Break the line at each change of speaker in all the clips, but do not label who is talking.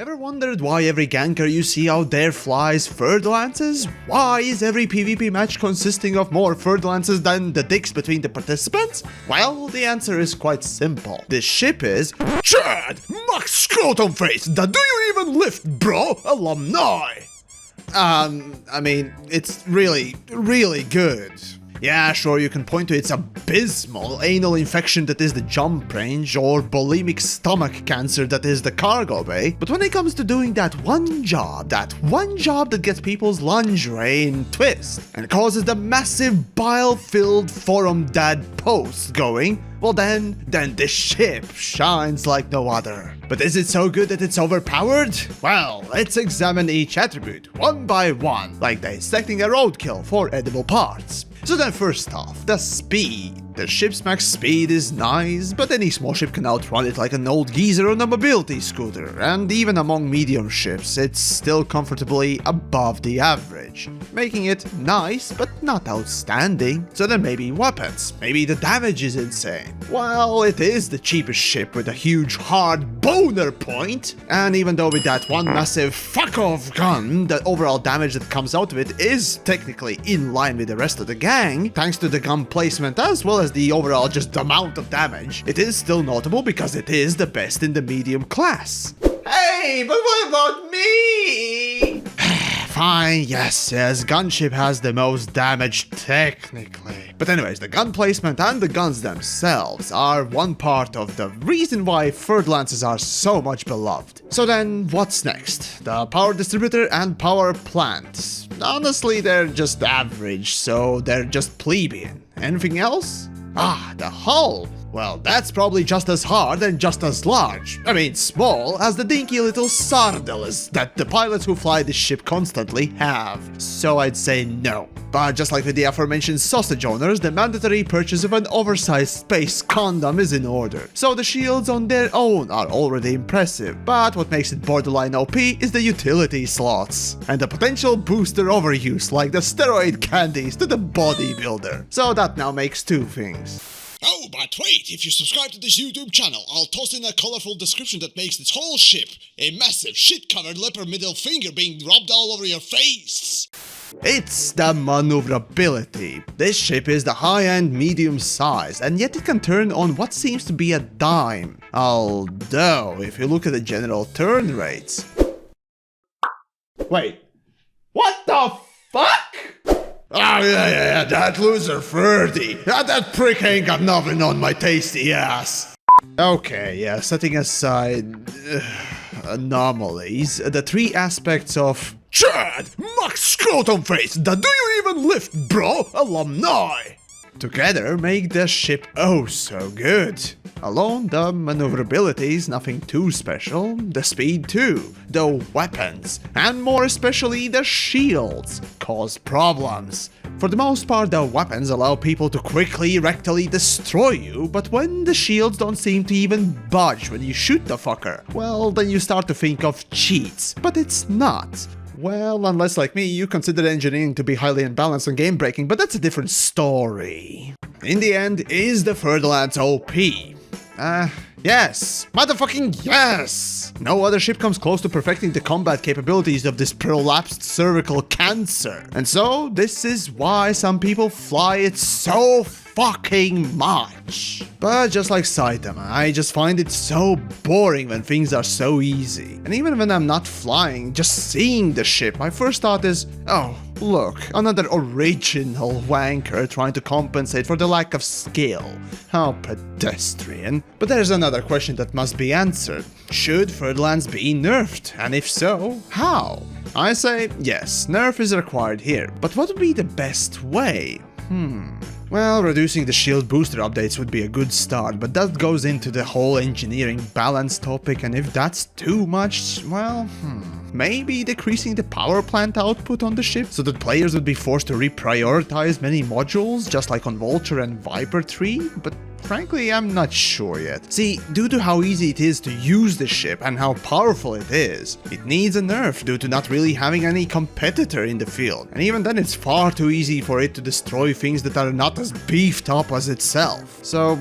Ever wondered why every ganker you see out there flies fer-de-lances? Why is every PvP match consisting of more fer-de-lances than the dicks between the participants? Well, the answer is quite simple. This ship is Chad, Max Scrotum Face, that do you even lift, bro? Alumni! I mean, it's really, really good. Yeah, sure, you can point to its abysmal anal infection that is the jump range, or bulimic stomach cancer that is the cargo bay, but when it comes to doing that one job that gets people's lingerie in twist, and causes the massive bile-filled forum dad posts going, well then this ship shines like no other. But is it so good that it's overpowered? Well, let's examine each attribute, one by one, like dissecting a roadkill for edible parts. So then first off, the speed. The ship's max speed is nice, but any small ship can outrun it like an old geezer on a mobility scooter, and even among medium ships, it's still comfortably above the average, making it nice but not outstanding. So then maybe weapons, maybe the damage is insane. Well, it is the cheapest ship with a huge hard boner point, and even though with that one massive fuck-off gun, the overall damage that comes out of it is technically in line with the rest of the gang, thanks to the gun placement as well as the overall just amount of damage, it is still notable because it is the best in the medium class. Hey, but what about me? Fine, yes, gunship has the most damage technically. But anyways, the gun placement and the guns themselves are one part of the reason why fer-de-lances are so much beloved. So then, what's next? The power distributor and power plant. Honestly, they're just average, so they're just plebeian. Anything else? The hull. Well, that's probably just as hard and just as large, I mean small, as the dinky little sardellas that the pilots who fly this ship constantly have. So I'd say no. But just like with the aforementioned sausage owners, the mandatory purchase of an oversized space condom is in order. So the shields on their own are already impressive, but what makes it borderline OP is the utility slots, and the potential booster overuse like the steroid candies to the bodybuilder. So that now makes two things.
Oh, but wait, if you subscribe to this YouTube channel, I'll toss in a colorful description that makes this whole ship a massive shit-covered leopard middle finger being rubbed all over your face.
It's the maneuverability. This ship is the high-end medium size, and yet it can turn on what seems to be a dime. Although, if you look at the general turn rates... Wait, what the fuck? Oh yeah, that loser Ferdy. That prick ain't got nothing on my tasty ass. Okay, yeah, setting aside anomalies, the three aspects of Chad, Max Scrotum Face, that do you even lift, bro? Alumni! Together make the ship oh so good. Alone, the maneuverability is nothing too special, the speed too, the weapons, and more especially the shields, cause problems. For the most part, the weapons allow people to quickly rectally destroy you, but when the shields don't seem to even budge when you shoot the fucker, well, then you start to think of cheats, but it's not. Well, unless like me, you consider engineering to be highly imbalanced and game-breaking, but that's a different story. In the end, is the FerDeLance OP? Yes. Motherfucking yes! No other ship comes close to perfecting the combat capabilities of this prolapsed cervical cancer. And so, this is why some people fly it so fucking much. But just like Saitama, I just find it so boring when things are so easy. And even when I'm not flying, just seeing the ship, my first thought is, oh, look, another original wanker trying to compensate for the lack of skill. How pedestrian. But there's another question that must be answered. Should fer-de-lance be nerfed? And if so, how? I say, yes, nerf is required here. But what would be the best way? Well, reducing the shield booster updates would be a good start, but that goes into the whole engineering balance topic, and if that's too much, well, maybe decreasing the power plant output on the ship so that players would be forced to reprioritize many modules, just like on Vulture and Viper 3, but frankly, I'm not sure yet. See, due to how easy it is to use the ship and how powerful it is, it needs a nerf due to not really having any competitor in the field. And even then, it's far too easy for it to destroy things that are not as beefed up as itself. So,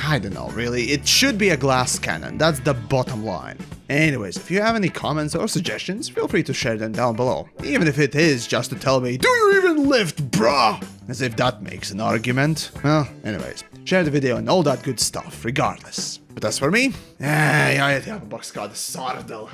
I don't know, really. It should be a glass cannon, that's the bottom line. Anyways, if you have any comments or suggestions, feel free to share them down below. Even if it is just to tell me, do you even lift, bruh? As if that makes an argument. Well, anyways, share the video and all that good stuff, regardless. But as for me, jag är ett jävla boxskadad sardel.